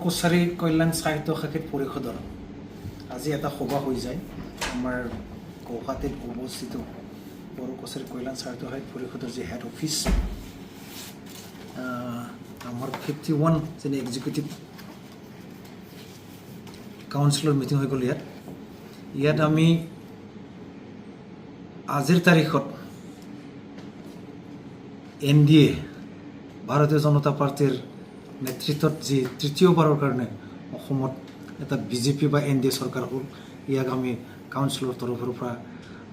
কছাৰী কল্যাণ সাহিত্য শাখিত পৰিষদৰ আজি এটা সভা হৈ যায় আমাৰ গুৱাহাটীত অৱস্থিত বড়ো কছাৰী কল্যাণ সাহিত্য শাখিত পৰিষদৰ যি হেড অফিচ আমাৰ 51 যেনে এক্সিকিউটিভ কাউন্সিলৰ মিটিং হৈ গ'ল ইয়াত আমি আজিৰ তাৰিখত NDA ভাৰতীয় জনতা পাৰ্টিৰ নেতৃত্বত যি তৃতীয়বাৰৰ কাৰণে অসমত এটা বিজেপি বা NDA চৰকাৰ হ'ল ইয়াক আমি কাউন্সিলৰ তৰফৰ পৰা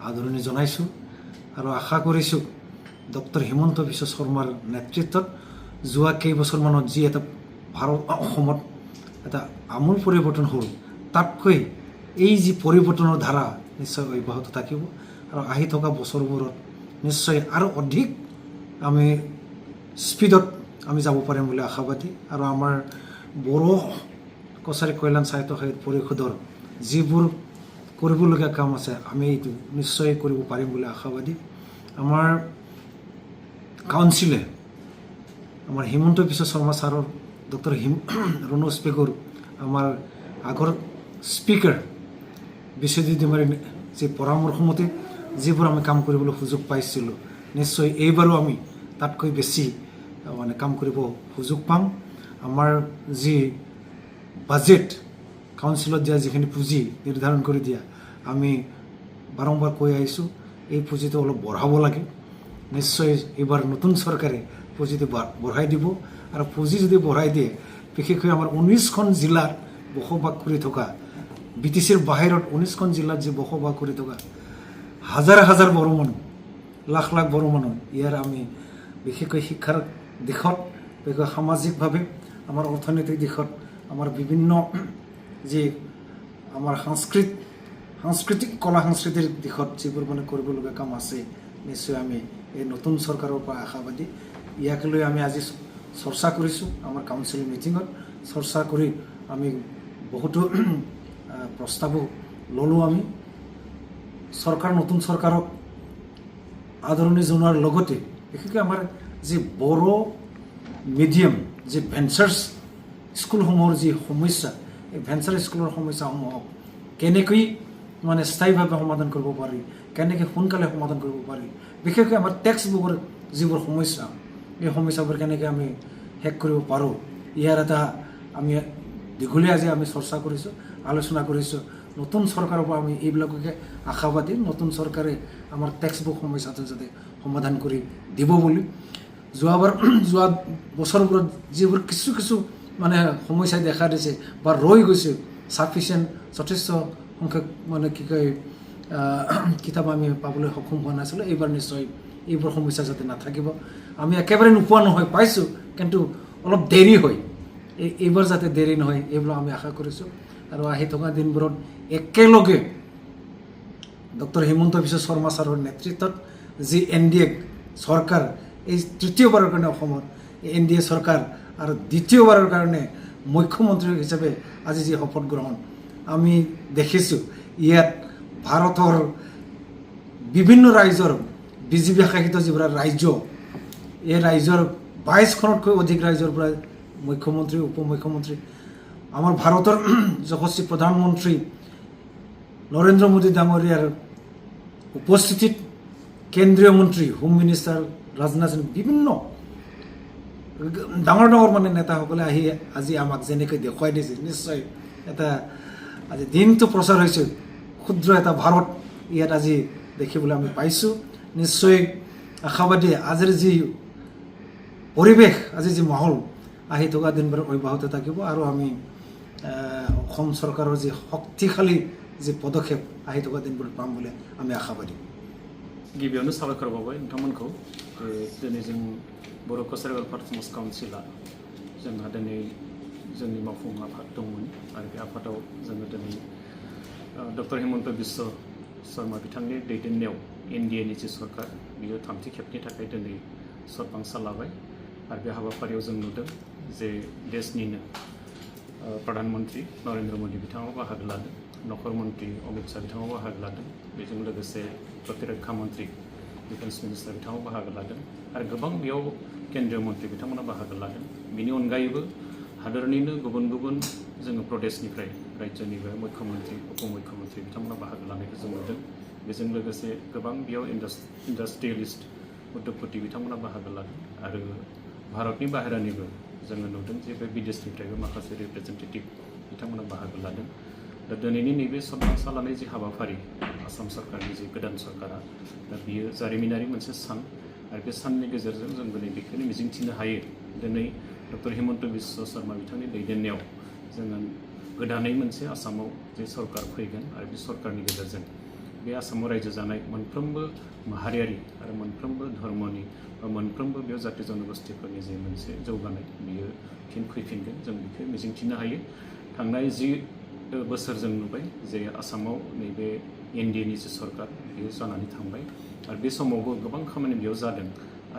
আদৰণি জনাইছোঁ আৰু আশা কৰিছোঁ ডক্টৰ হিমন্ত বিশ্ব শৰ্মাৰ নেতৃত্বত যোৱা কেইবছৰমানত যি এটা অসমত এটা আমূল পৰিৱৰ্তন হ'ল তাতকৈ এই যি পৰিৱৰ্তনৰ ধাৰা নিশ্চয় অব্যাহত থাকিব আৰু আহি থকা বছৰবোৰত নিশ্চয় আৰু অধিক আমি স্পীডত আমি যাব পাৰিম বুলি আশাবাদী আৰু আমাৰ বড়ো কছাৰী কল্যাণ সাহিত্য শাখিত পৰিষদৰ যিবোৰ কৰিবলগীয়া কাম আছে আমি এইটো নিশ্চয় কৰিব পাৰিম বুলি আশাবাদী আমাৰ কাউন্সিলে আমাৰ হিমন্ত বিশ্ব শৰ্মা ছাৰৰ ডক্টৰ ৰণোজ পেগুৰ আমাৰ আগৰ স্পীকাৰ বিশ্বজিৎ ডিমাৰীৰ যি পৰামৰ্শ মতে যিবোৰ আমি কাম কৰিবলৈ সুযোগ পাইছিলোঁ নিশ্চয় এইবাৰো আমি তাতকৈ বেছি মানে কাম কৰিব সুযোগ পাম আমাৰ যি বাজেট কাউন্সিলত দিয়া যিখিনি পুঁজি নিৰ্ধাৰণ কৰি দিয়া আমি বাৰম্বাৰ কৈ আহিছোঁ এই পুঁজিটো অলপ বঢ়াব লাগে নিশ্চয় এইবাৰ নতুন চৰকাৰে পুঁজিটো বঢ়াই দিব আৰু পুঁজি যদি বঢ়াই দিয়ে বিশেষকৈ আমাৰ 19খন জিলাত বসবাস কৰি থকা BTCৰ বাহিৰত 19খন জিলাত যি বসবাস কৰি থকা হাজাৰ হাজাৰ বড়ো মানুহ লাখ লাখ বড়ো মানুহ ইয়াৰ আমি বিশেষকৈ শিক্ষাৰ দিশত বিশেষকৈ সামাজিকভাৱে আমাৰ অৰ্থনৈতিক দিশত আমাৰ বিভিন্ন যি আমাৰ সাংস্কৃতিক কলা সংস্কৃতিৰ দিশত যিবোৰ মানে কৰিবলগীয়া কাম আছে নিশ্চয় আমি এই নতুন চৰকাৰৰ পৰা আশাবাদী ইয়াক লৈ আমি আজি চৰ্চা কৰিছোঁ আমাৰ কাউন্সিল মিটিঙত চৰ্চা কৰি আমি বহুতো প্ৰস্তাৱো ল'লোঁ আমি নতুন চৰকাৰক আদৰণি জনোৱাৰ লগতে বিশেষকৈ আমাৰ যি বড়ো মিডিয়াম যি ভেঞ্চাৰ্ছ স্কুলসমূহৰ যি সমস্যা এই ভেঞ্চাৰ স্কুলৰ সমস্যাসমূহক কেনেকৈ মানে স্থায়ীভাৱে সমাধান কৰিব পাৰি কেনেকৈ সোনকালে সমাধান কৰিব পাৰি বিশেষকৈ আমাৰ টেক্সট বুকৰ যিবোৰ সমস্যা এই সমস্যাবোৰ কেনেকৈ আমি শেষ কৰিব পাৰোঁ ইয়াৰ এটা আমি দীঘলীয়া আজি আমি চৰ্চা কৰিছোঁ আলোচনা কৰিছোঁ নতুন চৰকাৰৰ পৰা আমি এইবিলাককে আশাবাদী নতুন চৰকাৰে আমাৰ টেক্সট বুক সমস্যাটো যাতে সমাধান কৰি দিব বুলি যোৱা বছৰবোৰত যিবোৰ কিছু মানে সমস্যাই দেখা দিছে বা ৰৈ গৈছে ছাফিচিয়েণ্ট যথেষ্ট সংখ্যক মানে কি কয় কিতাপ আমি পাবলৈ সক্ষম হোৱা নাছিলোঁ এইবাৰ নিশ্চয় এইবোৰ সমস্যা যাতে নাথাকিব আমি একেবাৰে নোপোৱা নহয় পাইছোঁ কিন্তু অলপ দেৰি হয় এইবাৰ যাতে দেৰি নহয় এইবিলাক আমি আশা কৰিছোঁ আৰু আহি থকা দিনবোৰত একেলগে ডক্টৰ হিমন্ত বিশ্ব শৰ্মা ছাৰৰ নেতৃত্বত যি NDA চৰকাৰ এই তৃতীয়বাৰৰ কাৰণে অসমত NDA চৰকাৰ আৰু দ্বিতীয়বাৰৰ কাৰণে মুখ্যমন্ত্ৰী হিচাপে আজি যি শপত গ্ৰহণ আমি দেখিছোঁ ইয়াত ভাৰতৰ বিভিন্ন ৰাজ্যৰ বিজেপি শাসিত যিবোৰ ৰাজ্য এই ৰাজ্যৰ 22খনতকৈ অধিক ৰাজ্যৰ পৰা মুখ্যমন্ত্ৰী উপমুখ্যমন্ত্ৰী আমাৰ ভাৰতৰ যশস্বী প্ৰধানমন্ত্ৰী নৰেন্দ্ৰ মোদী ডাঙৰীয়াৰ উপস্থিতিত কেন্দ্ৰীয় মন্ত্ৰী হোম মিনিষ্টাৰ ৰাজনাথ সিং বিভিন্ন ডাঙৰ মানে নেতাসকলে আহি আজি আমাক যেনেকৈ দেখুৱাই দিছে নিশ্চয় এটা আজি দিনটো প্ৰচাৰ হৈছে ক্ষুদ্ৰ এটা ভাৰত ইয়াত আজি দেখিবলৈ আমি পাইছোঁ নিশ্চয় আশাবাদী আজিৰ যি পৰিৱেশ আজি যি মাহল আহি থকা দিনবোৰ অব্যাহত থাকিব আৰু আমি অসম চৰকাৰৰ যি শক্তিশালী যি পদক্ষেপ আহি থকা দিনবোৰ পাম বুলি আমি আশাবাদী गिबियावनो साबायखर बावबाय नोंथांमोनखौ दिनै जों बर' कछारी वेलफेयार समाज काउन्सिला जोंहा दिनै जोंनि मावफुं आफाद दंमोन आरो बे आफादाव जोङो दिनै डक्टर हिमন্ত বিশ্ব शर्मा बिथांनि दैदेननायाव NDAनि जि सरकार बियो थामथि खेबनि थाखाय दिनै सरबांसा लाबाय आरो बे हाबाफारियाव जों नुदों जे देशनिनो प्रधानमन्त्री नरेन्द्र मोदी बिथाङा बाहागो लादों नखर मन्त्री अमित शाह बिथाङा बाहागो लादों बेजों लोगोसे प्रतिरक्षा मन्त्री डिफेन्स मिनिस्टार बिथाङा बाहागो लादों आरो गोबां बेयाव केन्द्रीय मन्त्री बिथांमोना बाहागो लादों बेनि अनगायैबो हादोरनिनो गुबुन गुबुन जोङो प्रदेशनिफ्राय रायजोनिबो मुख्यमन्त्रि उपमुख्यमन्त्रि बिथांमोना बाहागो लानायखौ जों नुदों। बेजों लोगोसे गोबां बेयाव इन्डास्ट्रियेलिस्ट उद्यगपति बिथांमोना बाहागो लादों आरो भारतनि बाहेरानिबो जोङो नुदों जे बे बिदेशनिफ्रायबो माखासे रिप्रेजेन्टेटिभ बिथांमोना बाहागो लादों। दा दिनैनि नैबे सदबांसा लानाय जि हाबाफारि आसाम सरकारनि जि गोदान सरकारा दा बियो जारिमिनारि मोनसे सान आरो बे साननि गेजेरजों जों दिनै बेखौनो मिजिंथिनो हायो दिनै डक्टर हिमन्त बिश्व शर्मा बिथांनि दैदेननायाव जोङो गोदानै मोनसे आसामाव जे सरकार फैगोन आरो बे सरकारनि गेजेरजों बे आसामाव रायजो जानाय मोनफ्रोमबो माहारियारि आरो मोनफ्रोमबो धर्मनि बा मोनफ्रोमबो बेयाव जाति जनगोष्ठीफोरनि जे मोनसे जौगानाय बियो फिन फैफिनगोन जों बेखौ मिजिंथिनो हायो। थांनाय 10 बोसोर जों नुबाय जे आसामाव नैबे एनडिएनि जे सरकार बेयो जानानै थांबाय आरो बे समावबो गोबां खामानि बेयाव जादों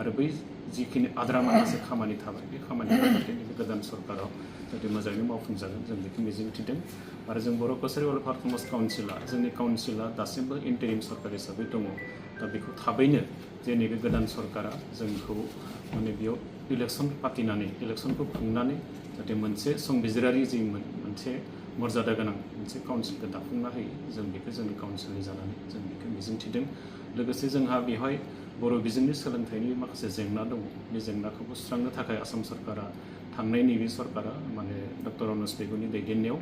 आरो बै जिखिनि आद्रा माखासे खामानि थाबाय बे खामानिफोरा जाहाथे नैबे गोदान सरकाराव जाहाथे मोजाङै मावफुंजागोन जों बेखौ मिजिंथिदों। आरो जों बर' कसारि वेलफेयार फार्मार्स काउन्सिला जोंनि काउन्सिला दासिमबो इन्टारिम सरकार हिसाबै दङ। दा बेखौ थाबैनो जे नैबे गोदान सरकारा जोंखौ माने बेयाव इलेक्सन फाथिनानै इलेक्सनखौ खुंनानै जाहाथे मोनसे संबिजिरारि जि मोनसे मर्यादा गोनां मोनसे काउन्सिलखौ दाफुंना होयो जों बेखौ जोंनि काउन्सिलनि जानानै जों बेखौ मिजिंथिदों। लोगोसे जोंहा बेवहाय बर' बिजोंनि सोलोंथाइनि माखासे जेंना दङ। बे जेंनाखौबो सुस्रांनो थाखाय आसाम सरकारा थांनाय नैबे सरकारा माने डक्टर रनज पेगुनि दैदेननायाव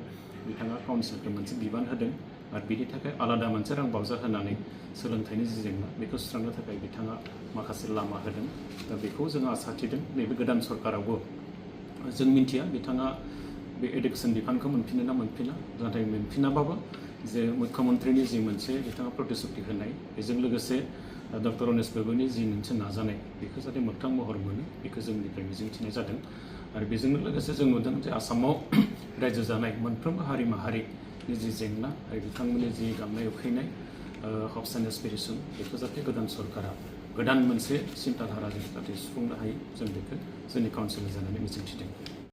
बिथाङा काउन्सिलखौ मोनसे बिबान होदों आरो बिनि थाखाय आलादा मोनसे रां बावजा होनानै सोलोंथाइनि जि जेंना बेखौ सुस्रांनो थाखाय बिथाङा माखासे लामा होदों। दा बेखौ जोङो आसा थिदों नैबे गोदान सरकारावबो जों मिन्थिया बिथाङा बे एडुकेसन बिफानखौ मोनफिनो ना मोनफिना नाथाय मोनफिनाबाबो जे मुख्यमन्त्रिनि जि मोनसे बिथाङा प्रतिश्रुति होनाय बेजों लोगोसे डक्टर रनेश पेगुनि जि मोनसे नाजानाय बेखौ जाहाथे मोगथां महर मोनो बेखौ जोंनिफ्राय मिजिंथिनाय जादों। आरो बेजोंनो लोगोसे जों नुदों जे आसामाव रायजो जानाय मोनफ्रोमबो हारि माहारिनि जि जेंना आरो बिथांमोननि जि गांनाय उखैनाय हप्स एन्ड एसपिरेसन बेखौ जाहाथे गोदान सरकारा गोदान मोनसे सिन्ताधाराजों जाहाथे सुफुंनो हायो जों बेखौ जोंनि काउन्सिलनि जानानै मिजिंथिदों।